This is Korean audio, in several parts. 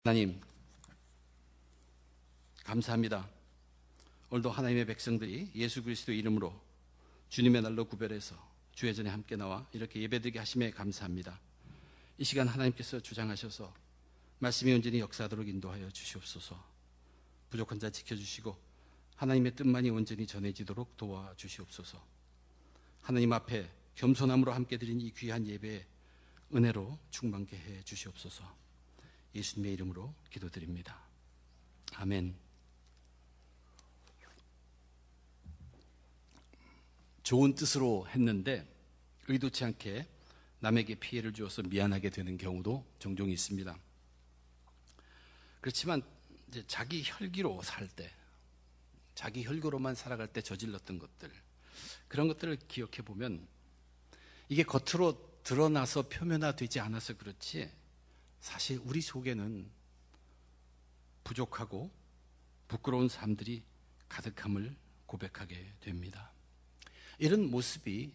하나님, 감사합니다. 오늘도 하나님의 백성들이 예수 그리스도의 이름으로 주님의 날로 구별해서 주의 전에 함께 나와 이렇게 예배드리게 하심에 감사합니다. 이 시간 하나님께서 주장하셔서 말씀이 온전히 역사하도록 인도하여 주시옵소서. 부족한 자 지켜주시고 하나님의 뜻만이 온전히 전해지도록 도와주시옵소서. 하나님 앞에 겸손함으로 함께 드린 이 귀한 예배에 은혜로 충만케 해 주시옵소서. 예수님의 이름으로 기도드립니다. 아멘. 좋은 뜻으로 했는데 의도치 않게 남에게 피해를 주어서 미안하게 되는 경우도 종종 있습니다. 그렇지만 이제 자기 혈기로 살 때, 자기 혈기로만 살아갈 때 저질렀던 것들, 그런 것들을 기억해 보면 이게 겉으로 드러나서 표면화되지 않아서 그렇지 사실 우리 속에는 부족하고 부끄러운 삶들이 가득함을 고백하게 됩니다. 이런 모습이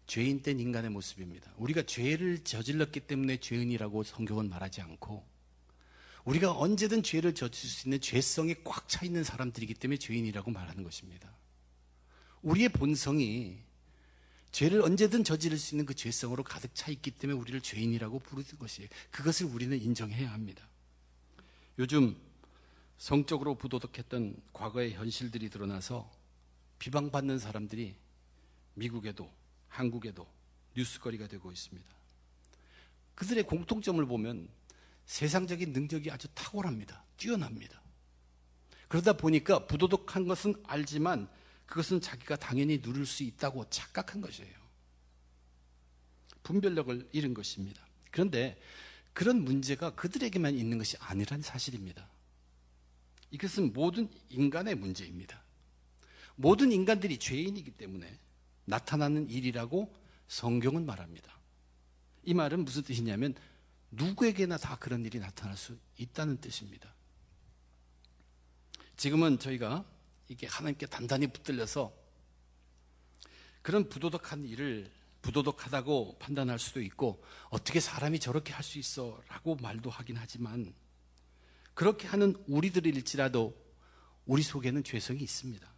죄인된 인간의 모습입니다. 우리가 죄를 저질렀기 때문에 죄인이라고 성경은 말하지 않고 우리가 언제든 죄를 저질 수 있는 죄성이 꽉 차 있는 사람들이기 때문에 죄인이라고 말하는 것입니다. 우리의 본성이 죄를 언제든 저지를 수 있는 그 죄성으로 가득 차 있기 때문에 우리를 죄인이라고 부르는 것이에요. 그것을 우리는 인정해야 합니다. 요즘 성적으로 부도덕했던 과거의 현실들이 드러나서 비방받는 사람들이 미국에도 한국에도 뉴스거리가 되고 있습니다. 그들의 공통점을 보면 세상적인 능력이 아주 탁월합니다. 뛰어납니다. 그러다 보니까 부도덕한 것은 알지만 그것은 자기가 당연히 누릴 수 있다고 착각한 것이에요. 분별력을 잃은 것입니다. 그런데 그런 문제가 그들에게만 있는 것이 아니란 사실입니다. 이것은 모든 인간의 문제입니다. 모든 인간들이 죄인이기 때문에 나타나는 일이라고 성경은 말합니다. 이 말은 무슨 뜻이냐면 누구에게나 다 그런 일이 나타날 수 있다는 뜻입니다. 지금은 저희가 이게 하나님께 단단히 붙들려서 그런 부도덕한 일을 부도덕하다고 판단할 수도 있고 어떻게 사람이 저렇게 할 수 있어 라고 말도 하긴 하지만 그렇게 하는 우리들일지라도 우리 속에는 죄성이 있습니다.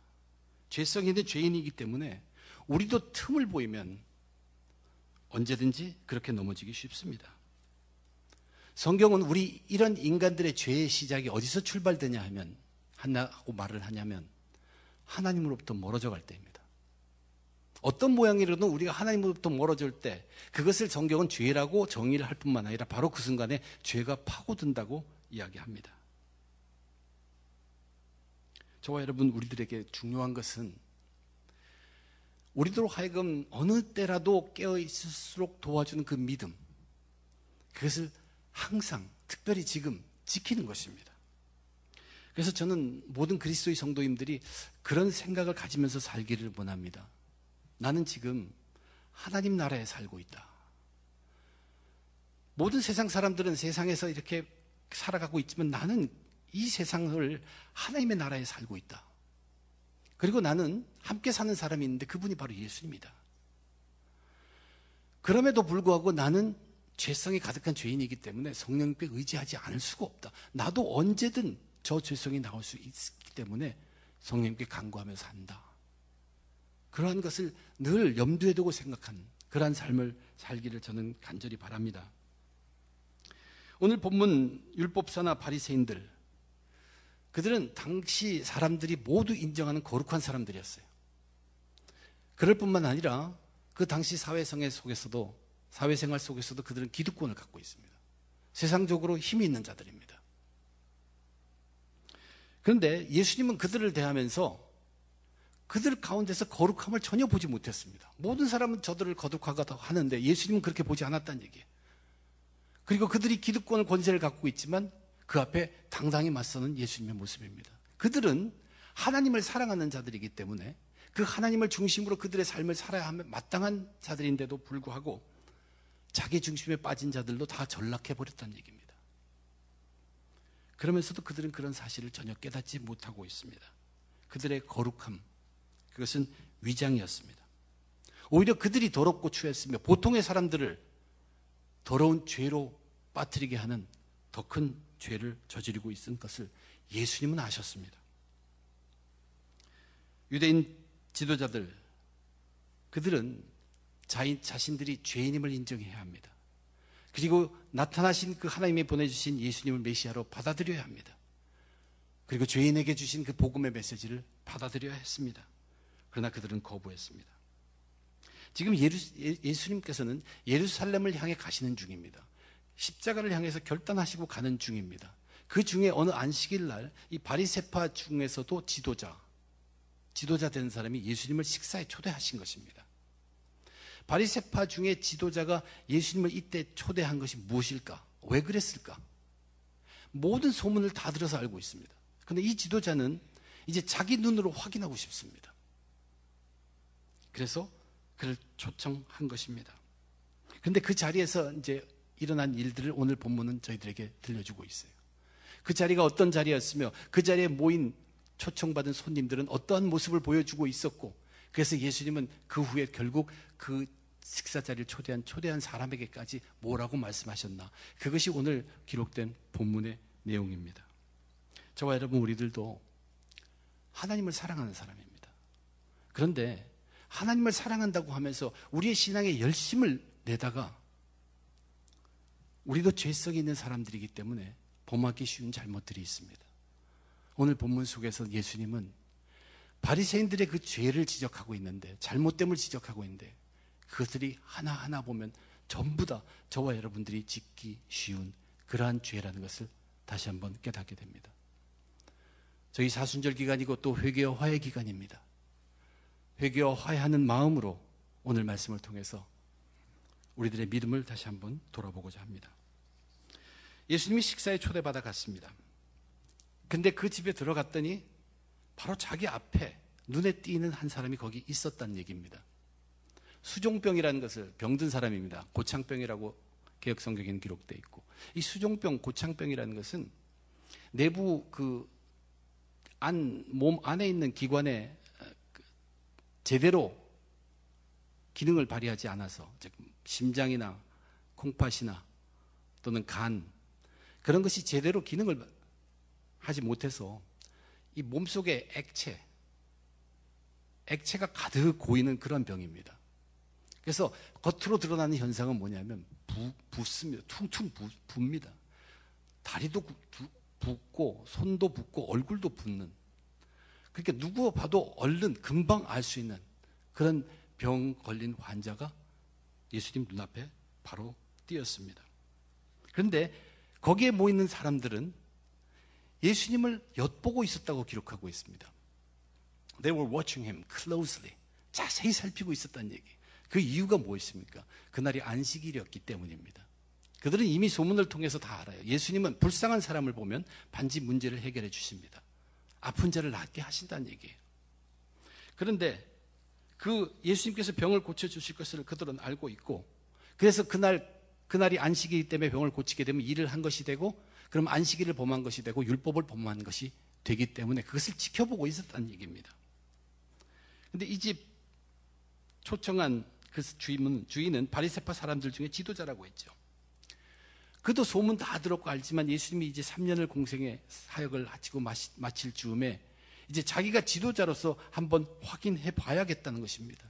죄성이 있는 죄인이기 때문에 우리도 틈을 보이면 언제든지 그렇게 넘어지기 쉽습니다. 성경은 우리 이런 인간들의 죄의 시작이 어디서 출발되냐 하면 하고 말을 하냐면 하나님으로부터 멀어져 갈 때입니다. 어떤 모양이라도 우리가 하나님으로부터 멀어질 때 그것을 성경은 죄라고 정의를 할 뿐만 아니라 바로 그 순간에 죄가 파고든다고 이야기합니다. 저와 여러분, 우리들에게 중요한 것은 우리들로 하여금 어느 때라도 깨어있을수록 도와주는 그 믿음, 그것을 항상 특별히 지금 지키는 것입니다. 그래서 저는 모든 그리스도의 성도님들이 그런 생각을 가지면서 살기를 원합니다. 나는 지금 하나님 나라에 살고 있다. 모든 세상 사람들은 세상에서 이렇게 살아가고 있지만 나는 이 세상을 하나님의 나라에 살고 있다. 그리고 나는 함께 사는 사람이 있는데 그분이 바로 예수입니다. 그럼에도 불구하고 나는 죄성이 가득한 죄인이기 때문에 성령님께 의지하지 않을 수가 없다. 나도 언제든 저 죄성이 나올 수 있기 때문에 성령님께 간구하며 산다. 그러한 것을 늘 염두에 두고 생각한 그러한 삶을 살기를 저는 간절히 바랍니다. 오늘 본문 율법사나 바리새인들, 그들은 당시 사람들이 모두 인정하는 거룩한 사람들이었어요. 그럴 뿐만 아니라 그 당시 사회생활 속에서도 그들은 기득권을 갖고 있습니다. 세상적으로 힘이 있는 자들입니다. 그런데 예수님은 그들을 대하면서 그들 가운데서 거룩함을 전혀 보지 못했습니다. 모든 사람은 저들을 거룩하다고 하는데 예수님은 그렇게 보지 않았다는 얘기예요. 그리고 그들이 기득권을 권세를 갖고 있지만 그 앞에 당당히 맞서는 예수님의 모습입니다. 그들은 하나님을 사랑하는 자들이기 때문에 그 하나님을 중심으로 그들의 삶을 살아야 하면 마땅한 자들인데도 불구하고 자기 중심에 빠진 자들도 다 전락해버렸다는 얘기입니다. 그러면서도 그들은 그런 사실을 전혀 깨닫지 못하고 있습니다. 그들의 거룩함, 그것은 위장이었습니다. 오히려 그들이 더럽고 추했으며 보통의 사람들을 더러운 죄로 빠뜨리게 하는 더 큰 죄를 저지르고 있는 것을 예수님은 아셨습니다. 유대인 지도자들, 그들은 자신들이 죄인임을 인정해야 합니다. 그리고 나타나신 그 하나님이 보내주신 예수님을 메시아로 받아들여야 합니다. 그리고 죄인에게 주신 그 복음의 메시지를 받아들여야 했습니다. 그러나 그들은 거부했습니다. 지금 예수님께서는 예루살렘을 향해 가시는 중입니다. 십자가를 향해서 결단하시고 가는 중입니다. 그 중에 어느 안식일 날 이 바리새파 중에서도 지도자 된 사람이 예수님을 식사에 초대하신 것입니다. 바리새파 중에 지도자가 예수님을 이때 초대한 것이 무엇일까? 왜 그랬을까? 모든 소문을 다 들어서 알고 있습니다. 그런데 이 지도자는 이제 자기 눈으로 확인하고 싶습니다. 그래서 그를 초청한 것입니다. 그런데 그 자리에서 이제 일어난 일들을 오늘 본문은 저희들에게 들려주고 있어요. 그 자리가 어떤 자리였으며 그 자리에 모인 초청받은 손님들은 어떠한 모습을 보여주고 있었고, 그래서 예수님은 그 후에 결국 그 식사 자리를 초대한 사람에게까지 뭐라고 말씀하셨나, 그것이 오늘 기록된 본문의 내용입니다. 저와 여러분, 우리들도 하나님을 사랑하는 사람입니다. 그런데 하나님을 사랑한다고 하면서 우리의 신앙에 열심을 내다가 우리도 죄성이 있는 사람들이기 때문에 범하기 쉬운 잘못들이 있습니다. 오늘 본문 속에서 예수님은 바리새인들의 그 죄를 지적하고 있는데, 잘못됨을 지적하고 있는데, 그것들이 하나하나 보면 전부 다 저와 여러분들이 짓기 쉬운 그러한 죄라는 것을 다시 한번 깨닫게 됩니다. 저희 사순절 기간이고 또 회개와 화해 기간입니다. 회개와 화해하는 마음으로 오늘 말씀을 통해서 우리들의 믿음을 다시 한번 돌아보고자 합니다. 예수님이 식사에 초대받아 갔습니다. 근데 그 집에 들어갔더니 바로 자기 앞에 눈에 띄는 한 사람이 거기 있었다는 얘기입니다. 수종병이라는 것을, 병든 사람입니다. 고창병이라고 개역성경에는 기록되어 있고, 이 수종병, 고창병이라는 것은 내부 몸 안에 있는 기관에 제대로 기능을 발휘하지 않아서, 즉 심장이나 콩팥이나 또는 간, 그런 것이 제대로 기능을 하지 못해서 이 몸속에 액체가 가득 고이는 그런 병입니다. 그래서 겉으로 드러나는 현상은 뭐냐면 붓습니다. 퉁퉁 붓습니다. 다리도 붓고 손도 붓고 얼굴도 붓는, 그러니까 누구 봐도 얼른 금방 알 수 있는 그런 병 걸린 환자가 예수님 눈앞에 바로 띄었습니다. 그런데 거기에 모이는 사람들은 예수님을 엿보고 있었다고 기록하고 있습니다. They were watching him closely. 자세히 살피고 있었다는 얘기. 그 이유가 무엇입니까? 그날이 안식일이었기 때문입니다. 그들은 이미 소문을 통해서 다 알아요. 예수님은 불쌍한 사람을 보면 반드시 문제를 해결해 주십니다. 아픈 자를 낫게 하신다는 얘기예요. 그런데 그 예수님께서 병을 고쳐주실 것을 그들은 알고 있고, 그래서 그날이 안식일이기 때문에 병을 고치게 되면 일을 한 것이 되고, 그럼 안식일을 범한 것이 되고 율법을 범한 것이 되기 때문에 그것을 지켜보고 있었다는 얘기입니다. 그런데 이 집 초청한 그 주인은 바리새파 사람들 중에 지도자라고 했죠. 그도 소문 다 들었고 알지만 예수님이 이제 3년을 공생의 사역을 마치고 마칠 즈음에 이제 자기가 지도자로서 한번 확인해 봐야겠다는 것입니다.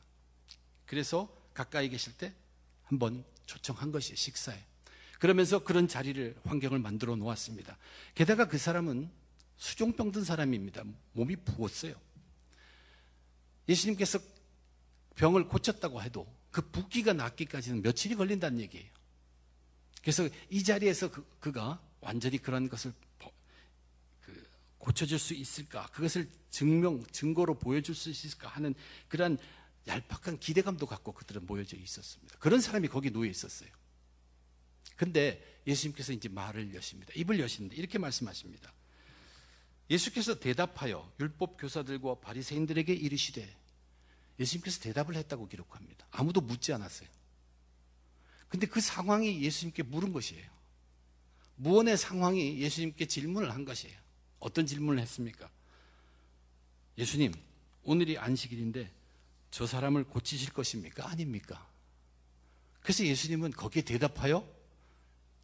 그래서 가까이 계실 때 한번 초청한 것이에요, 식사에. 그러면서 그런 환경을 만들어 놓았습니다. 게다가 그 사람은 수종병 든 사람입니다. 몸이 부었어요. 예수님께서 병을 고쳤다고 해도 그 붓기가 낫기까지는 며칠이 걸린다는 얘기예요. 그래서 이 자리에서 그가 완전히 그런 것을 고쳐줄 수 있을까, 그것을 증거로 보여줄 수 있을까 하는 그런 얄팍한 기대감도 갖고 그들은 모여져 있었습니다. 그런 사람이 거기 놓여 있었어요. 근데 예수님께서 이제 말을 여십니다. 입을 여시는데 이렇게 말씀하십니다. 예수께서 대답하여 율법 교사들과 바리새인들에게 이르시되, 예수님께서 대답을 했다고 기록합니다. 아무도 묻지 않았어요. 근데 그 상황이 예수님께 물은 것이에요. 무언의 상황이 예수님께 질문을 한 것이에요. 어떤 질문을 했습니까? 예수님, 오늘이 안식일인데 저 사람을 고치실 것입니까? 아닙니까? 그래서 예수님은 거기에 대답하여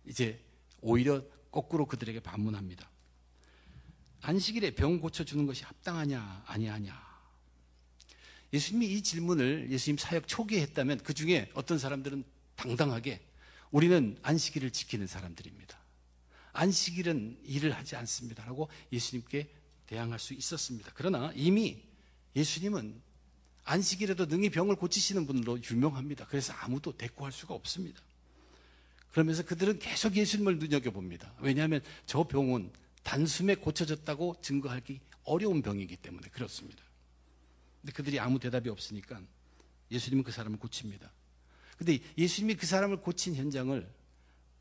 이제 오히려 거꾸로 그들에게 반문합니다. 안식일에 병 고쳐주는 것이 합당하냐 아니하냐. 예수님이 이 질문을 예수님 사역 초기에 했다면 그 중에 어떤 사람들은 당당하게 우리는 안식일을 지키는 사람들입니다. 안식일은 일을 하지 않습니다 라고 예수님께 대항할 수 있었습니다. 그러나 이미 예수님은 안식일에도 능히 병을 고치시는 분으로 유명합니다. 그래서 아무도 대꾸할 수가 없습니다. 그러면서 그들은 계속 예수님을 눈여겨봅니다. 왜냐하면 저 병은 단숨에 고쳐졌다고 증거하기 어려운 병이기 때문에 그렇습니다. 근데 그들이 아무 대답이 없으니까 예수님은 그 사람을 고칩니다. 근데 예수님이 그 사람을 고친 현장을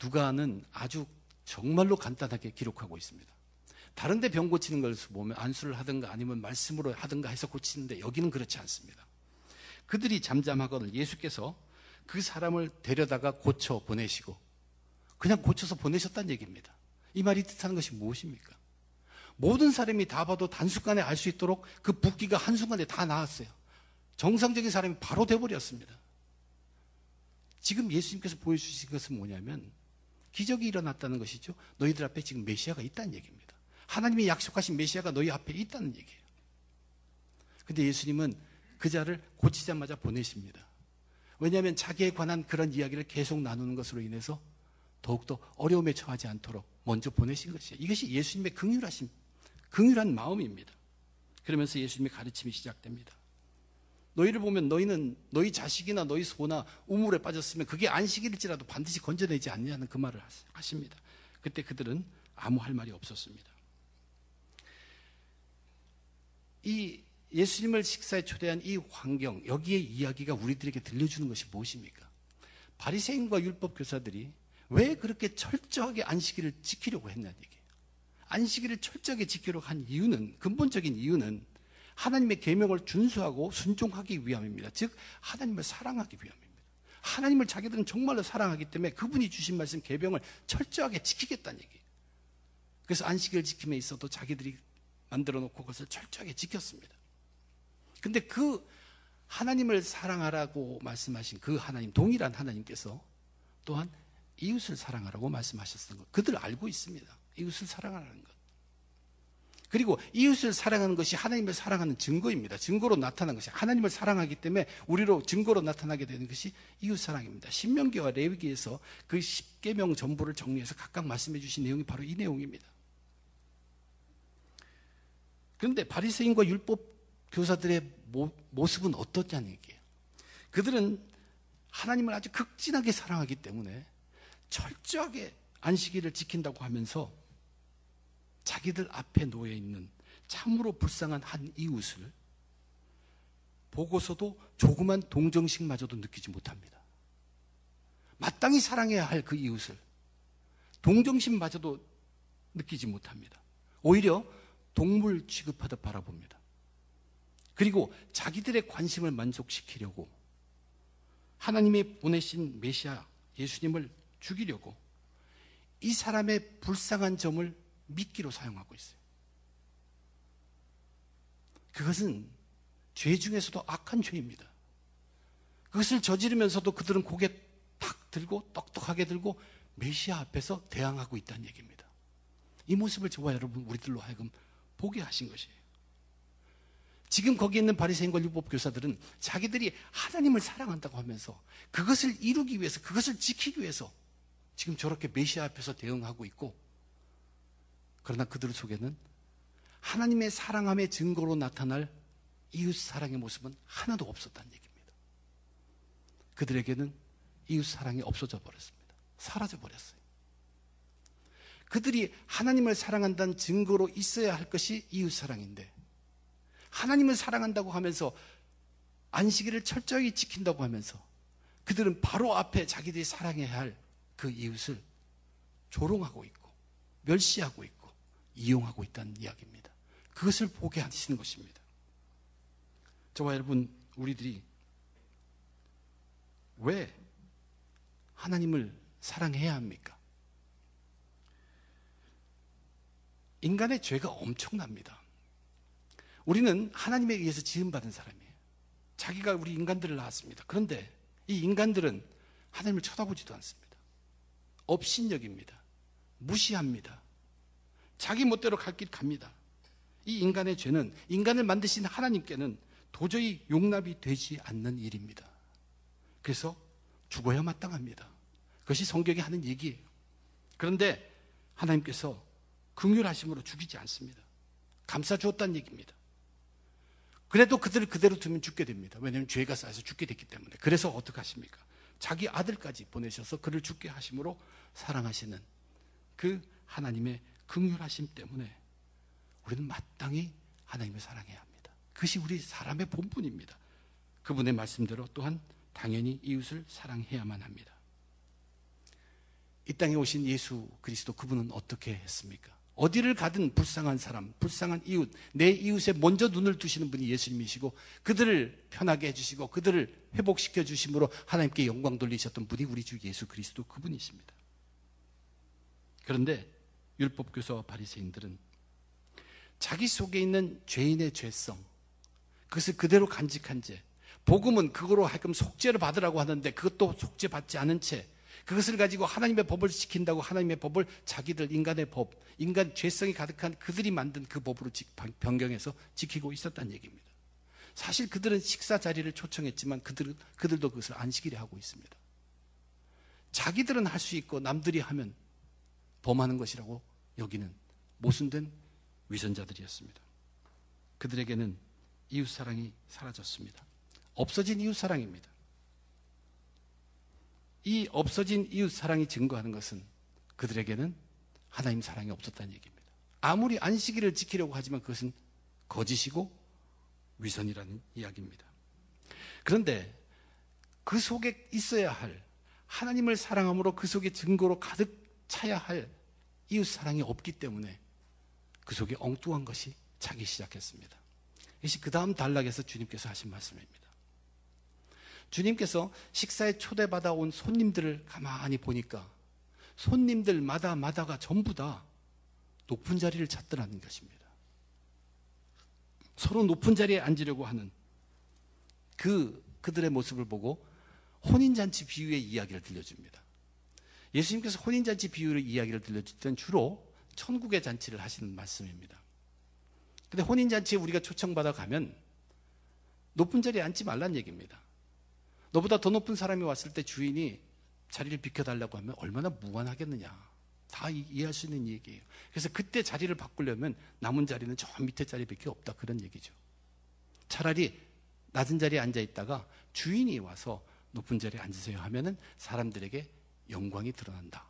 누가는 아주 정말로 간단하게 기록하고 있습니다. 다른 데 병 고치는 걸 보면 안수를 하든가 아니면 말씀으로 하든가 해서 고치는데 여기는 그렇지 않습니다. 그들이 잠잠하거든 예수께서 그 사람을 데려다가 고쳐 보내시고 그냥 고쳐서 보내셨다는 얘기입니다. 이 말이 뜻하는 것이 무엇입니까? 모든 사람이 다 봐도 단순간에 알 수 있도록 그 붓기가 한순간에 다 나았어요. 정상적인 사람이 바로 돼버렸습니다. 지금 예수님께서 보여주신 것은 뭐냐면 기적이 일어났다는 것이죠. 너희들 앞에 지금 메시아가 있다는 얘기입니다. 하나님이 약속하신 메시아가 너희 앞에 있다는 얘기예요. 근데 예수님은 그 자를 고치자마자 보내십니다. 왜냐하면 자기에 관한 그런 이야기를 계속 나누는 것으로 인해서 더욱더 어려움에 처하지 않도록 먼저 보내신 것이에요. 이것이 예수님의 긍휼한 마음입니다. 그러면서 예수님의 가르침이 시작됩니다. 너희를 보면 너희는 너희 자식이나 너희 소나 우물에 빠졌으면 그게 안식일일지라도 반드시 건져내지 않느냐는 그 말을 하십니다. 그때 그들은 아무 할 말이 없었습니다. 이 예수님을 식사에 초대한 이 환경, 여기에 이야기가 우리들에게 들려주는 것이 무엇입니까? 바리새인과 율법 교사들이 왜 그렇게 철저하게 안식일을 지키려고 했냐는 얘기예요. 안식일을 철저하게 지키려고 한 이유는, 근본적인 이유는 하나님의 계명을 준수하고 순종하기 위함입니다. 즉 하나님을 사랑하기 위함입니다. 하나님을 자기들은 정말로 사랑하기 때문에 그분이 주신 말씀 계명을 철저하게 지키겠다는 얘기예요. 그래서 안식일 지킴에 있어도 자기들이 만들어 놓고 그것을 철저하게 지켰습니다. 근데 그 하나님을 사랑하라고 말씀하신 그 하나님, 동일한 하나님께서 또한 이웃을 사랑하라고 말씀하셨던 것, 그들 알고 있습니다. 이웃을 사랑하라는 것. 그리고 이웃을 사랑하는 것이 하나님을 사랑하는 증거입니다. 증거로 나타난 것이 하나님을 사랑하기 때문에 우리로 증거로 나타나게 되는 것이 이웃 사랑입니다. 신명기와 레위기에서 그 10계명 전부를 정리해서 각각 말씀해 주신 내용이 바로 이 내용입니다. 그런데 바리새인과 율법 교사들의 모습은 어떻냐는 얘기예요. 그들은 하나님을 아주 극진하게 사랑하기 때문에 철저하게 안식일을 지킨다고 하면서 자기들 앞에 놓여 있는 참으로 불쌍한 한 이웃을 보고서도 조그만 동정심마저도 느끼지 못합니다. 마땅히 사랑해야 할 그 이웃을 동정심마저도 느끼지 못합니다. 오히려 동물 취급하듯 바라봅니다. 그리고 자기들의 관심을 만족시키려고 하나님이 보내신 메시아 예수님을 죽이려고 이 사람의 불쌍한 점을 미끼로 사용하고 있어요. 그것은 죄 중에서도 악한 죄입니다. 그것을 저지르면서도 그들은 고개 탁 들고 똑똑하게 들고 메시아 앞에서 대항하고 있다는 얘기입니다. 이 모습을 저와 여러분 우리들로 하여금 보게 하신 것이에요. 지금 거기 있는 바리새인과 율법 교사들은 자기들이 하나님을 사랑한다고 하면서 그것을 이루기 위해서, 그것을 지키기 위해서 지금 저렇게 메시아 앞에서 대응하고 있고, 그러나 그들 속에는 하나님의 사랑함의 증거로 나타날 이웃 사랑의 모습은 하나도 없었다는 얘기입니다. 그들에게는 이웃 사랑이 없어져 버렸습니다. 사라져 버렸어요. 그들이 하나님을 사랑한다는 증거로 있어야 할 것이 이웃 사랑인데, 하나님을 사랑한다고 하면서 안식일을 철저히 지킨다고 하면서 그들은 바로 앞에 자기들이 사랑해야 할 그 이웃을 조롱하고 있고 멸시하고 있고 이용하고 있다는 이야기입니다. 그것을 보게 하시는 것입니다. 저와 여러분, 우리들이 왜 하나님을 사랑해야 합니까? 인간의 죄가 엄청납니다. 우리는 하나님에 의해서 지음받은 사람이에요. 자기가 우리 인간들을 낳았습니다. 그런데 이 인간들은 하나님을 쳐다보지도 않습니다. 업신여깁니다. 무시합니다. 자기 멋대로 갈 길 갑니다. 이 인간의 죄는 인간을 만드신 하나님께는 도저히 용납이 되지 않는 일입니다. 그래서 죽어야 마땅합니다. 그것이 성경이 하는 얘기예요. 그런데 하나님께서 긍휼하심으로 죽이지 않습니다. 감싸 주었다는 얘기입니다. 그래도 그들을 그대로 두면 죽게 됩니다. 왜냐하면 죄가 쌓여서 죽게 됐기 때문에. 그래서 어떻게 하십니까? 자기 아들까지 보내셔서 그를 죽게 하심으로 사랑하시는 그 하나님의 긍휼하심 때문에 우리는 마땅히 하나님을 사랑해야 합니다. 그것이 우리 사람의 본분입니다. 그분의 말씀대로 또한 당연히 이웃을 사랑해야만 합니다. 이 땅에 오신 예수 그리스도, 그분은 어떻게 했습니까? 어디를 가든 불쌍한 사람, 불쌍한 이웃, 내 이웃에 먼저 눈을 두시는 분이 예수님이시고, 그들을 편하게 해주시고 그들을 회복시켜 주심으로 하나님께 영광 돌리셨던 분이 우리 주 예수 그리스도, 그분이십니다. 그런데 율법교사와 바리새인들은 자기 속에 있는 죄인의 죄성, 그것을 그대로 간직한 채, 복음은 그거로 하여금 속죄를 받으라고 하는데 그것도 속죄받지 않은 채, 그것을 가지고 하나님의 법을 지킨다고 하나님의 법을 자기들 인간의 법, 인간 죄성이 가득한 그들이 만든 그 법으로 변경해서 지키고 있었다는 얘기입니다. 사실 그들은 식사 자리를 초청했지만 그들도 그것을 안식일에 하고 있습니다. 자기들은 할 수 있고 남들이 하면 범하는 것이라고 여기는 모순된 위선자들이었습니다. 그들에게는 이웃사랑이 사라졌습니다. 없어진 이웃사랑입니다. 이 없어진 이웃사랑이 증거하는 것은 그들에게는 하나님 사랑이 없었다는 얘기입니다. 아무리 안식일을 지키려고 하지만 그것은 거짓이고 위선이라는 이야기입니다. 그런데 그 속에 있어야 할, 하나님을 사랑함으로 그 속에 증거로 가득 차야 할 이웃사랑이 없기 때문에 그 속에 엉뚱한 것이 차기 시작했습니다. 이것이 그 다음 단락에서 주님께서 하신 말씀입니다. 주님께서 식사에 초대받아 온 손님들을 가만히 보니까 손님들마다가 전부 다 높은 자리를 찾더라는 것입니다. 서로 높은 자리에 앉으려고 하는 그들의 모습을 보고 혼인잔치 비유의 이야기를 들려줍니다. 예수님께서 혼인잔치 비유의 이야기를 들려줄 때는 주로 천국의 잔치를 하시는 말씀입니다. 근데 혼인잔치에 우리가 초청받아 가면 높은 자리에 앉지 말란 얘기입니다. 너보다 더 높은 사람이 왔을 때 주인이 자리를 비켜달라고 하면 얼마나 무관하겠느냐. 다 이해할 수 있는 얘기예요. 그래서 그때 자리를 바꾸려면 남은 자리는 저 밑에 자리밖에 없다, 그런 얘기죠. 차라리 낮은 자리에 앉아 있다가 주인이 와서 높은 자리에 앉으세요 하면은 사람들에게 영광이 드러난다.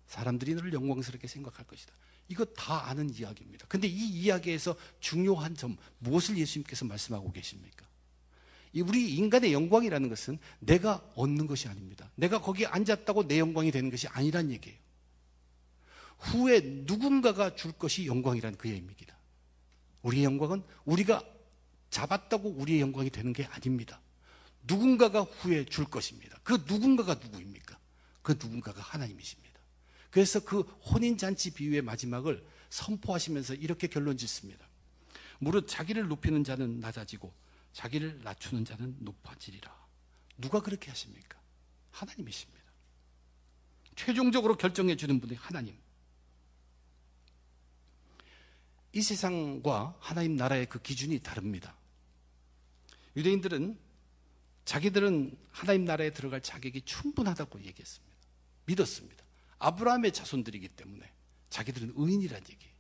사람들이 너를 영광스럽게 생각할 것이다. 이거 다 아는 이야기입니다. 근데 이 이야기에서 중요한 점, 무엇을 예수님께서 말씀하고 계십니까? 우리 인간의 영광이라는 것은 내가 얻는 것이 아닙니다. 내가 거기에 앉았다고 내 영광이 되는 것이 아니란 얘기예요. 후에 누군가가 줄 것이 영광이라는 그 의미입니다. 우리의 영광은 우리가 잡았다고 우리의 영광이 되는 게 아닙니다. 누군가가 후에 줄 것입니다. 그 누군가가 누구입니까? 그 누군가가 하나님이십니다. 그래서 그 혼인잔치 비유의 마지막을 선포하시면서 이렇게 결론 짓습니다. 무릇 자기를 높이는 자는 낮아지고 자기를 낮추는 자는 높아지리라. 누가 그렇게 하십니까? 하나님이십니다. 최종적으로 결정해 주는 분이 하나님. 이 세상과 하나님 나라의 그 기준이 다릅니다. 유대인들은 자기들은 하나님 나라에 들어갈 자격이 충분하다고 얘기했습니다. 믿었습니다. 아브라함의 자손들이기 때문에 자기들은 의인이라는 얘기예요.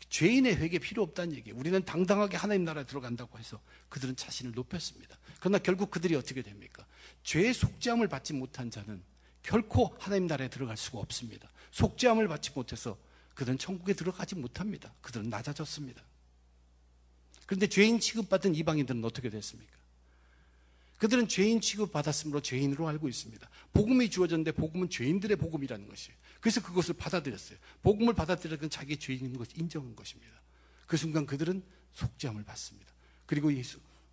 죄인의 회개 필요 없다는 얘기예요. 우리는 당당하게 하나님 나라에 들어간다고 해서 그들은 자신을 높였습니다. 그러나 결국 그들이 어떻게 됩니까? 죄의 속죄함을 받지 못한 자는 결코 하나님 나라에 들어갈 수가 없습니다. 속죄함을 받지 못해서 그들은 천국에 들어가지 못합니다. 그들은 낮아졌습니다. 그런데 죄인 취급받은 이방인들은 어떻게 됐습니까? 그들은 죄인 취급받았으므로 죄인으로 알고 있습니다. 복음이 주어졌는데 복음은 죄인들의 복음이라는 것이에요. 그래서 그것을 받아들였어요. 복음을 받아들였던 자기의 죄인인 것을 인정한 것입니다. 그 순간 그들은 속죄함을 받습니다. 그리고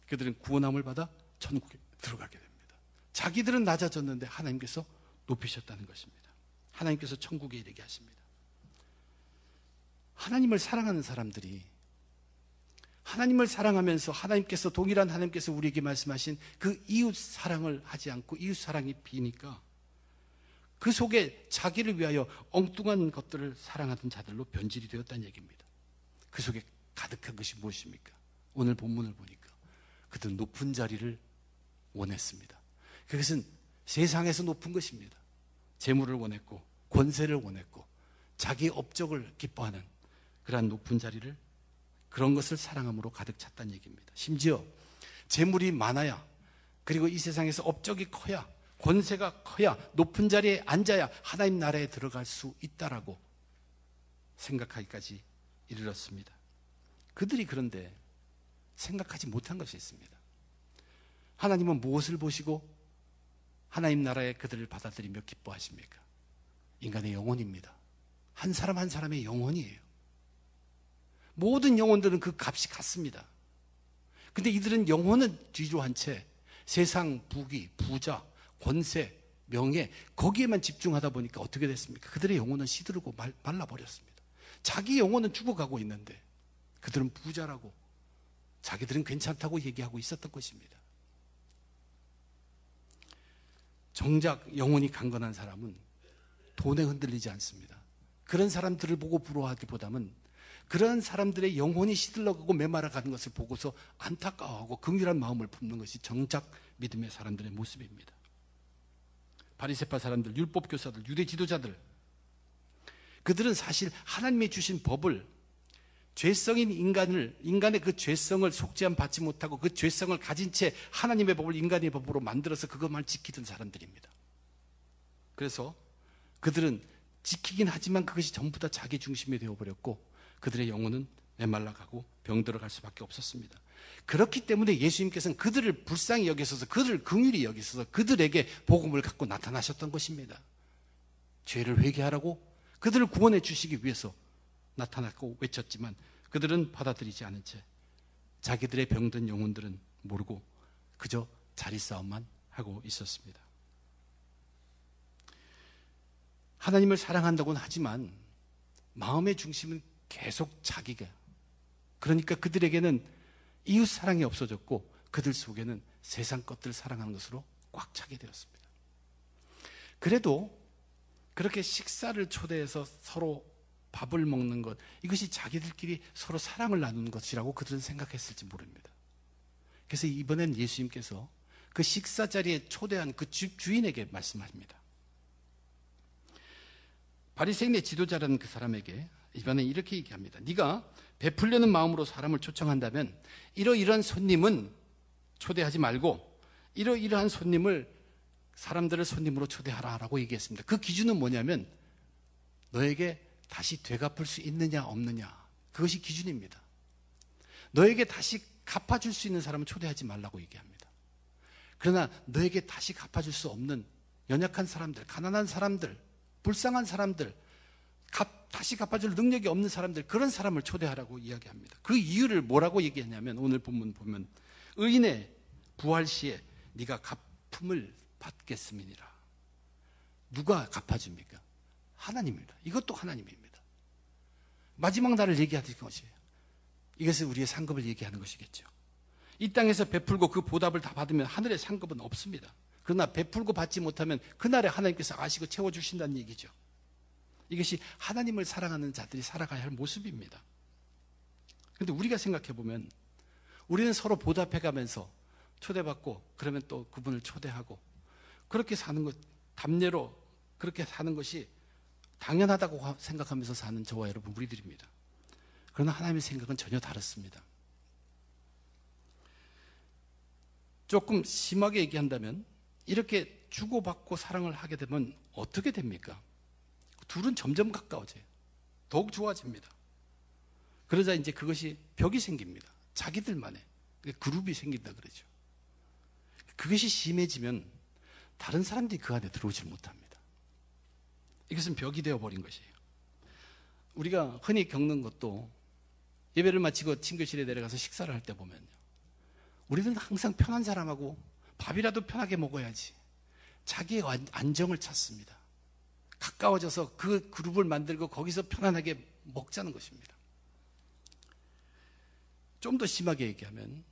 그들은 구원함을 받아 천국에 들어가게 됩니다. 자기들은 낮아졌는데 하나님께서 높이셨다는 것입니다. 하나님께서 천국에 이르게 하십니다. 하나님을 사랑하는 사람들이 하나님을 사랑하면서 하나님께서 동일한 하나님께서 우리에게 말씀하신 그 이웃 사랑을 하지 않고 이웃 사랑이 비니까 그 속에 자기를 위하여 엉뚱한 것들을 사랑하던 자들로 변질이 되었다는 얘기입니다. 그 속에 가득한 것이 무엇입니까? 오늘 본문을 보니까 그들은 높은 자리를 원했습니다. 그것은 세상에서 높은 것입니다. 재물을 원했고 권세를 원했고 자기의 업적을 기뻐하는 그러한 높은 자리를, 그런 것을 사랑함으로 가득 찼다는 얘기입니다. 심지어 재물이 많아야, 그리고 이 세상에서 업적이 커야, 권세가 커야, 높은 자리에 앉아야 하나님 나라에 들어갈 수 있다라고 생각하기까지 이르렀습니다. 그들이 그런데 생각하지 못한 것이 있습니다. 하나님은 무엇을 보시고 하나님 나라에 그들을 받아들이며 기뻐하십니까? 인간의 영혼입니다. 한 사람 한 사람의 영혼이에요. 모든 영혼들은 그 값이 같습니다. 근데 이들은 영혼은 뒤로한 채 세상, 부귀, 부자, 권세, 명예, 거기에만 집중하다 보니까 어떻게 됐습니까? 그들의 영혼은 시들고 말라버렸습니다. 자기 영혼은 죽어가고 있는데 그들은 부자라고, 자기들은 괜찮다고 얘기하고 있었던 것입니다. 정작 영혼이 강건한 사람은 돈에 흔들리지 않습니다. 그런 사람들을 보고 부러워하기보다는 그런 사람들의 영혼이 시들러가고 메말아가는 것을 보고서 안타까워하고 긍휼한 마음을 품는 것이 정작 믿음의 사람들의 모습입니다. 바리새파 사람들, 율법 교사들, 유대 지도자들, 그들은 사실 하나님이 주신 법을, 죄성인 인간의 그 죄성을 속죄함 받지 못하고 그 죄성을 가진 채 하나님의 법을 인간의 법으로 만들어서 그것만 지키던 사람들입니다. 그래서 그들은 지키긴 하지만 그것이 전부 다 자기 중심이 되어버렸고 그들의 영혼은 메말라가고 병들어갈 수밖에 없었습니다. 그렇기 때문에 예수님께서는 그들을 불쌍히 여기셔서, 그들을 긍휼히 여기셔서 그들에게 복음을 갖고 나타나셨던 것입니다. 죄를 회개하라고 그들을 구원해 주시기 위해서 나타났고 외쳤지만 그들은 받아들이지 않은 채 자기들의 병든 영혼들은 모르고 그저 자리싸움만 하고 있었습니다. 하나님을 사랑한다고는 하지만 마음의 중심은 계속 자기가, 그러니까 그들에게는 이웃 사랑이 없어졌고 그들 속에는 세상 것들을 사랑하는 것으로 꽉 차게 되었습니다. 그래도 그렇게 식사를 초대해서 서로 밥을 먹는 것, 이것이 자기들끼리 서로 사랑을 나누는 것이라고 그들은 생각했을지 모릅니다. 그래서 이번엔 예수님께서 그 식사 자리에 초대한 그 집 주인에게 말씀하십니다. 바리새인의 지도자라는 그 사람에게 이번에 이렇게 얘기합니다. 네가 베풀려는 마음으로 사람을 초청한다면 이러이러한 손님은 초대하지 말고 이러이러한 사람들을 손님으로 초대하라라고 얘기했습니다. 그 기준은 뭐냐면 너에게 다시 되갚을 수 있느냐 없느냐, 그것이 기준입니다. 너에게 다시 갚아줄 수 있는 사람은 초대하지 말라고 얘기합니다. 그러나 너에게 다시 갚아줄 수 없는 연약한 사람들, 가난한 사람들, 불쌍한 사람들, 다시 갚아줄 능력이 없는 사람들, 그런 사람을 초대하라고 이야기합니다. 그 이유를 뭐라고 얘기하냐면 오늘 본문 보면 의인의 부활 시에 네가 갚음을 받겠음이니라. 누가 갚아줍니까? 하나님입니다. 이것도 하나님입니다. 마지막 날을 얘기하는 것이에요. 이것은 우리의 상급을 얘기하는 것이겠죠. 이 땅에서 베풀고 그 보답을 다 받으면 하늘의 상급은 없습니다. 그러나 베풀고 받지 못하면 그날에 하나님께서 아시고 채워주신다는 얘기죠. 이것이 하나님을 사랑하는 자들이 살아가야 할 모습입니다. 그런데 우리가 생각해 보면 우리는 서로 보답해가면서 초대받고 그러면 또 그분을 초대하고 그렇게 사는 것, 담례로 그렇게 사는 것이 당연하다고 생각하면서 사는 저와 여러분 우리들입니다. 그러나 하나님의 생각은 전혀 다릅니다. 조금 심하게 얘기한다면 이렇게 주고받고 사랑을 하게 되면 어떻게 됩니까? 둘은 점점 가까워져요. 더욱 좋아집니다. 그러자 이제 그것이 벽이 생깁니다. 자기들만의 그룹이 생긴다 그러죠. 그것이 심해지면 다른 사람들이 그 안에 들어오질 못합니다. 이것은 벽이 되어버린 것이에요. 우리가 흔히 겪는 것도 예배를 마치고 친교실에 내려가서 식사를 할 때 보면요, 우리는 항상 편한 사람하고 밥이라도 편하게 먹어야지 자기의 안정을 찾습니다. 가까워져서 그 그룹을 만들고 거기서 편안하게 먹자는 것입니다. 좀 더 심하게 얘기하면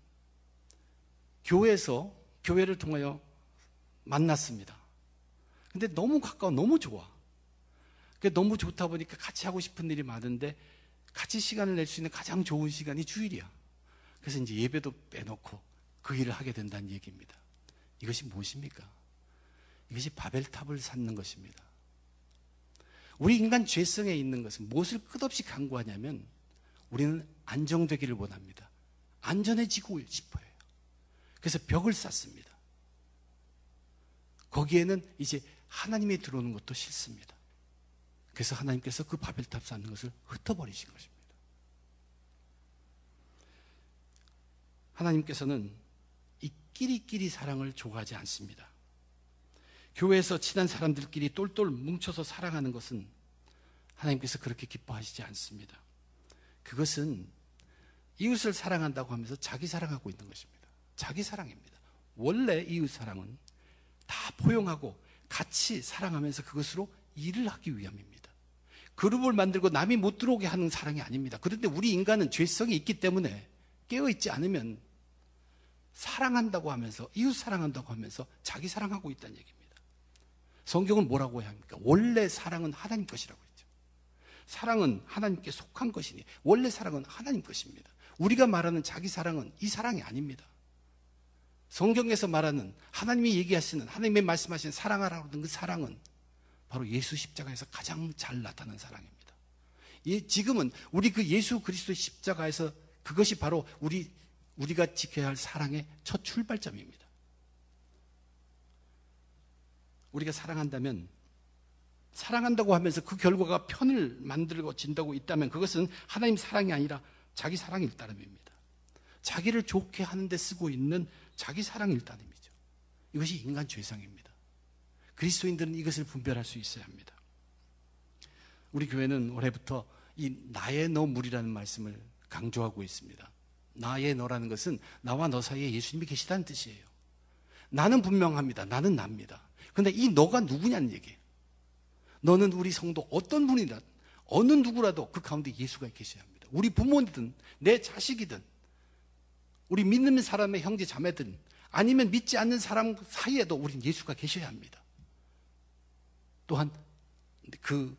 교회를 통하여 만났습니다. 근데 너무 가까워, 너무 좋아. 너무 좋다 보니까 같이 하고 싶은 일이 많은데 같이 시간을 낼 수 있는 가장 좋은 시간이 주일이야. 그래서 이제 예배도 빼놓고 그 일을 하게 된다는 얘기입니다. 이것이 무엇입니까? 이것이 바벨탑을 쌓는 것입니다. 우리 인간 죄성에 있는 것은 무엇을 끝없이 강구하냐면 우리는 안정되기를 원합니다. 안전해지고 싶어요. 그래서 벽을 쌓습니다. 거기에는 이제 하나님이 들어오는 것도 싫습니다. 그래서 하나님께서 그 바벨탑 쌓는 것을 흩어버리신 것입니다. 하나님께서는 이 끼리끼리 사랑을 좋아하지 않습니다. 교회에서 친한 사람들끼리 똘똘 뭉쳐서 사랑하는 것은 하나님께서 그렇게 기뻐하시지 않습니다. 그것은 이웃을 사랑한다고 하면서 자기 사랑하고 있는 것입니다. 자기 사랑입니다. 원래 이웃 사랑은 다 포용하고 같이 사랑하면서 그것으로 일을 하기 위함입니다. 그룹을 만들고 남이 못 들어오게 하는 사랑이 아닙니다. 그런데 우리 인간은 죄성이 있기 때문에 깨어있지 않으면 사랑한다고 하면서, 이웃 사랑한다고 하면서 자기 사랑하고 있다는 얘기입니다. 성경은 뭐라고 해야 합니까? 원래 사랑은 하나님 것이라고 했죠. 사랑은 하나님께 속한 것이니 원래 사랑은 하나님 것입니다. 우리가 말하는 자기 사랑은 이 사랑이 아닙니다. 성경에서 말하는 하나님이 얘기하시는, 하나님의 말씀하시는 사랑하라고 하는 그 사랑은 바로 예수 십자가에서 가장 잘 나타난 사랑입니다. 지금은 우리 그 예수 그리스도의 십자가에서 그것이 바로 우리가 지켜야 할 사랑의 첫 출발점입니다. 우리가 사랑한다면, 사랑한다고 하면서 그 결과가 편을 만들고 진다고 있다면 그것은 하나님 사랑이 아니라 자기 사랑일 따름입니다. 자기를 좋게 하는데 쓰고 있는 자기 사랑일 따름이죠. 이것이 인간 죄성입니다. 그리스도인들은 이것을 분별할 수 있어야 합니다. 우리 교회는 올해부터 이 나의 너물이라는 말씀을 강조하고 있습니다. 나의 너라는 것은 나와 너 사이에 예수님이 계시다는 뜻이에요. 나는 분명합니다. 나는 납니다. 그런데 이 너가 누구냐는 얘기예요. 너는 우리 성도 어떤 분이든 어느 누구라도 그 가운데 예수가 계셔야 합니다. 우리 부모든 내 자식이든 우리 믿는 사람의 형제 자매든 아니면 믿지 않는 사람 사이에도 우린 예수가 계셔야 합니다. 또한 그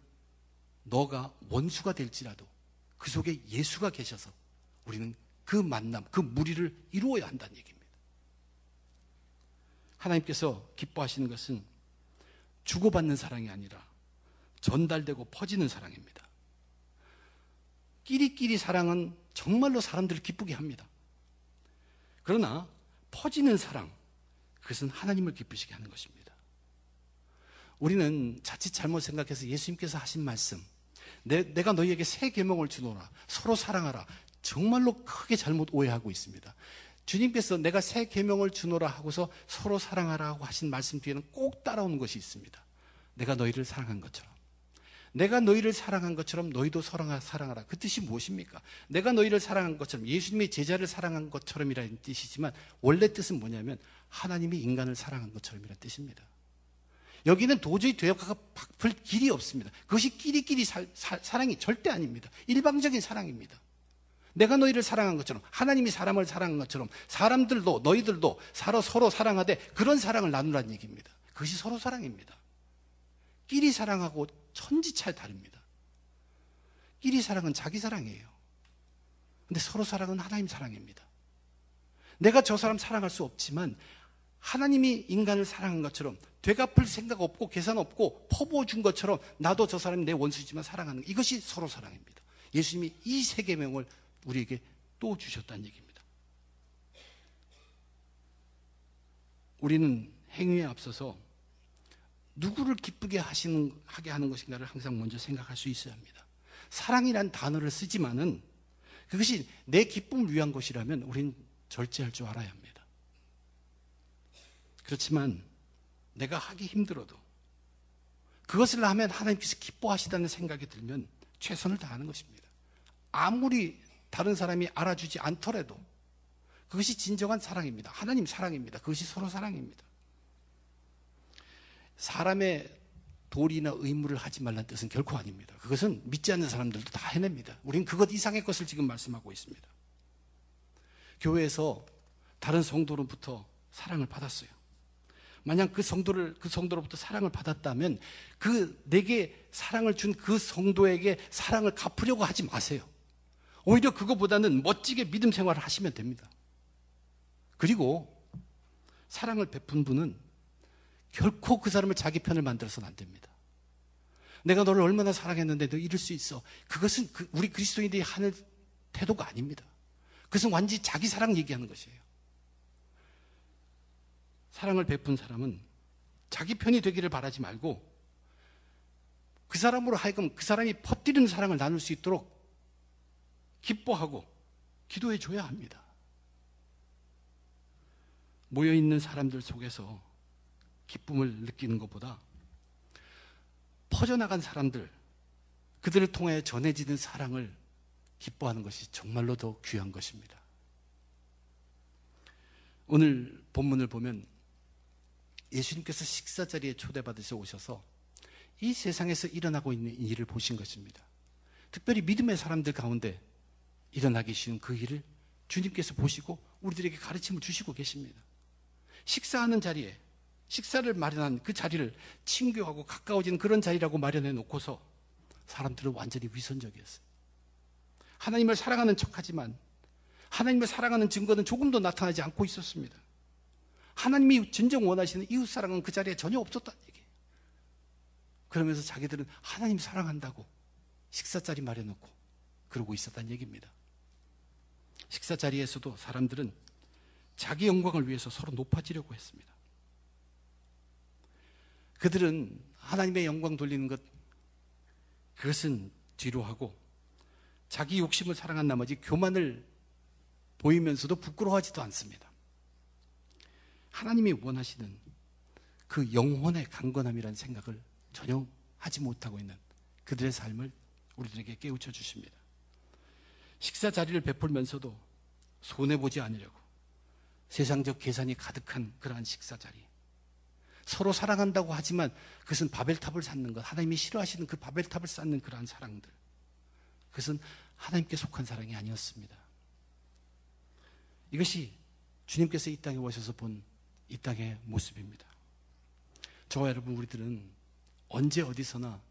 너가 원수가 될지라도 그 속에 예수가 계셔서 우리는 그 만남, 그 무리를 이루어야 한다는 얘기입니다. 하나님께서 기뻐하시는 것은 주고받는 사랑이 아니라 전달되고 퍼지는 사랑입니다. 끼리끼리 사랑은 정말로 사람들을 기쁘게 합니다. 그러나 퍼지는 사랑, 그것은 하나님을 기쁘시게 하는 것입니다. 우리는 자칫 잘못 생각해서 예수님께서 하신 말씀, 내가 너희에게 새 계명을 주노라, 서로 사랑하라, 정말로 크게 잘못 오해하고 있습니다. 주님께서 내가 새 계명을 주노라 하고서 서로 사랑하라고 하신 말씀 뒤에는 꼭 따라오는 것이 있습니다. 내가 너희를 사랑한 것처럼, 내가 너희를 사랑한 것처럼 너희도 사랑하라. 그 뜻이 무엇입니까? 내가 너희를 사랑한 것처럼, 예수님이 제자를 사랑한 것처럼이라는 뜻이지만 원래 뜻은 뭐냐면 하나님이 인간을 사랑한 것처럼이라는 뜻입니다. 여기는 도저히 되어가 바꿀 길이 없습니다. 그것이 끼리끼리 사랑이 절대 아닙니다. 일방적인 사랑입니다. 내가 너희를 사랑한 것처럼, 하나님이 사람을 사랑한 것처럼 사람들도 너희들도 서로 사랑하되 그런 사랑을 나누라는 얘기입니다. 그것이 서로 사랑입니다. 끼리 사랑하고 천지차에 다릅니다. 끼리 사랑은 자기 사랑이에요. 근데 서로 사랑은 하나님 사랑입니다. 내가 저 사람 사랑할 수 없지만 하나님이 인간을 사랑한 것처럼 되갚을 생각 없고 계산 없고 퍼부어준 것처럼 나도 저 사람이 내 원수지만 사랑하는 것, 이것이 서로 사랑입니다. 예수님이 이 세 계명을 우리에게 또 주셨다는 얘기입니다. 우리는 행위에 앞서서 누구를 기쁘게 하게 하는 것인가를 항상 먼저 생각할 수 있어야 합니다. 사랑이란 단어를 쓰지만은 그것이 내 기쁨을 위한 것이라면 우리는 절제할 줄 알아야 합니다. 그렇지만 내가 하기 힘들어도 그것을 하면 하나님께서 기뻐하시다는 생각이 들면 최선을 다하는 것입니다. 아무리 다른 사람이 알아주지 않더라도 그것이 진정한 사랑입니다. 하나님 사랑입니다. 그것이 서로 사랑입니다. 사람의 도리나 의무를 하지 말라는 뜻은 결코 아닙니다. 그것은 믿지 않는 사람들도 다 해냅니다. 우리는 그것 이상의 것을 지금 말씀하고 있습니다. 교회에서 다른 성도로부터 사랑을 받았어요. 만약 그 성도로부터 사랑을 받았다면 내게 사랑을 준 그 성도에게 사랑을 갚으려고 하지 마세요. 오히려 그거보다는 멋지게 믿음 생활을 하시면 됩니다. 그리고 사랑을 베푼 분은 결코 그 사람을 자기 편을 만들어서는 안 됩니다. 내가 너를 얼마나 사랑했는데 너 이럴 수 있어. 그것은 우리 그리스도인들이 하는 태도가 아닙니다. 그것은 완전히 자기 사랑 얘기하는 것이에요. 사랑을 베푼 사람은 자기 편이 되기를 바라지 말고 그 사람으로 하여금 그 사람이 퍼뜨리는 사랑을 나눌 수 있도록 기뻐하고 기도해 줘야 합니다. 모여있는 사람들 속에서 기쁨을 느끼는 것보다 퍼져나간 사람들, 그들을 통해 전해지는 사랑을 기뻐하는 것이 정말로 더 귀한 것입니다. 오늘 본문을 보면 예수님께서 식사 자리에 초대받으셔 오셔서 이 세상에서 일어나고 있는 일을 보신 것입니다. 특별히 믿음의 사람들 가운데 일어나기 쉬운 그 일을 주님께서 보시고 우리들에게 가르침을 주시고 계십니다. 식사하는 자리에 식사를 마련한 그 자리를 친교하고 가까워지는 그런 자리라고 마련해 놓고서 사람들은 완전히 위선적이었어요. 하나님을 사랑하는 척하지만 하나님을 사랑하는 증거는 조금도 나타나지 않고 있었습니다. 하나님이 진정 원하시는 이웃사랑은 그 자리에 전혀 없었다는 얘기예요. 그러면서 자기들은 하나님 사랑한다고 식사 자리 마련해놓고 그러고 있었다는 얘기입니다. 식사 자리에서도 사람들은 자기 영광을 위해서 서로 높아지려고 했습니다. 그들은 하나님의 영광 돌리는 것, 그것은 뒤로 하고 자기 욕심을 사랑한 나머지 교만을 보이면서도 부끄러워하지도 않습니다. 하나님이 원하시는 그 영혼의 강건함이라는 생각을 전혀 하지 못하고 있는 그들의 삶을 우리들에게 깨우쳐 주십니다. 식사 자리를 베풀면서도 손해보지 않으려고 세상적 계산이 가득한 그러한 식사 자리, 서로 사랑한다고 하지만 그것은 바벨탑을 쌓는 것, 하나님이 싫어하시는 그 바벨탑을 쌓는 그러한 사랑들, 그것은 하나님께 속한 사랑이 아니었습니다. 이것이 주님께서 이 땅에 오셔서 본 이 땅의 모습입니다. 저와 여러분, 우리들은 언제 어디서나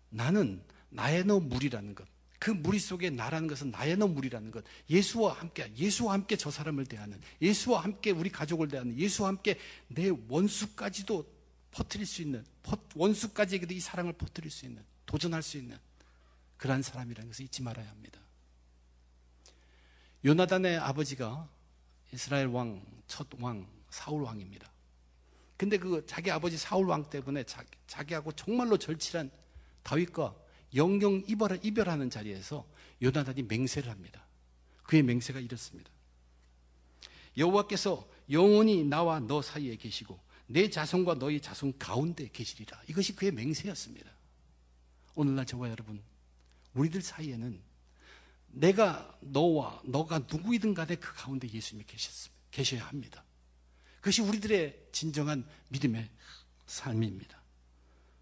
나는 나의 너 물이라는 것, 그 무리 속에 나라는 것은 나의 너 물이라는 것, 예수와 함께 저 사람을 대하는, 예수와 함께 우리 가족을 대하는, 예수와 함께 내 원수까지도 퍼뜨릴 수 있는, 원수까지에게도 이 사랑을 퍼뜨릴 수 있는, 도전할 수 있는 그러한 사람이라는 것을 잊지 말아야 합니다. 요나단의 아버지가 이스라엘 왕, 첫 왕, 사울 왕입니다. 근데 자기 아버지 사울 왕 때문에 자기하고 정말로 절친한 다윗과 영영 이별하는 자리에서 요나단이 맹세를 합니다. 그의 맹세가 이렇습니다. 여호와께서 영원히 나와 너 사이에 계시고 내 자손과 너희 자손 가운데 계시리라. 이것이 그의 맹세였습니다. 오늘날 저와 여러분, 우리들 사이에는 너가 누구이든 간에 그 가운데 예수님이 계셔야 합니다. 그것이 우리들의 진정한 믿음의 삶입니다.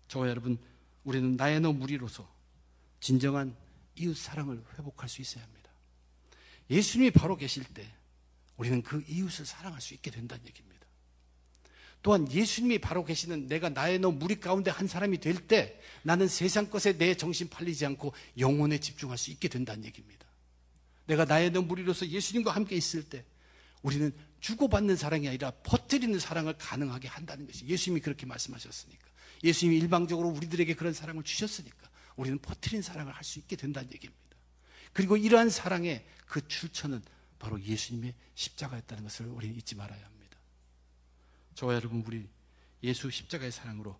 저와 여러분, 우리는 나의 너 무리로서 진정한 이웃 사랑을 회복할 수 있어야 합니다. 예수님이 바로 계실 때 우리는 그 이웃을 사랑할 수 있게 된다는 얘기입니다. 또한 예수님이 바로 계시는 내가 나의 너 무리 가운데 한 사람이 될 때 나는 세상 것에 내 정신 팔리지 않고 영혼에 집중할 수 있게 된다는 얘기입니다. 내가 나의 너 무리로서 예수님과 함께 있을 때 우리는 주고받는 사랑이 아니라 퍼뜨리는 사랑을 가능하게 한다는 것이, 예수님이 그렇게 말씀하셨으니까, 예수님이 일방적으로 우리들에게 그런 사랑을 주셨으니까 우리는 퍼뜨리는 사랑을 할 수 있게 된다는 얘기입니다. 그리고 이러한 사랑의 그 출처는 바로 예수님의 십자가였다는 것을 우리는 잊지 말아야 합니다. 저와 여러분, 우리 예수 십자가의 사랑으로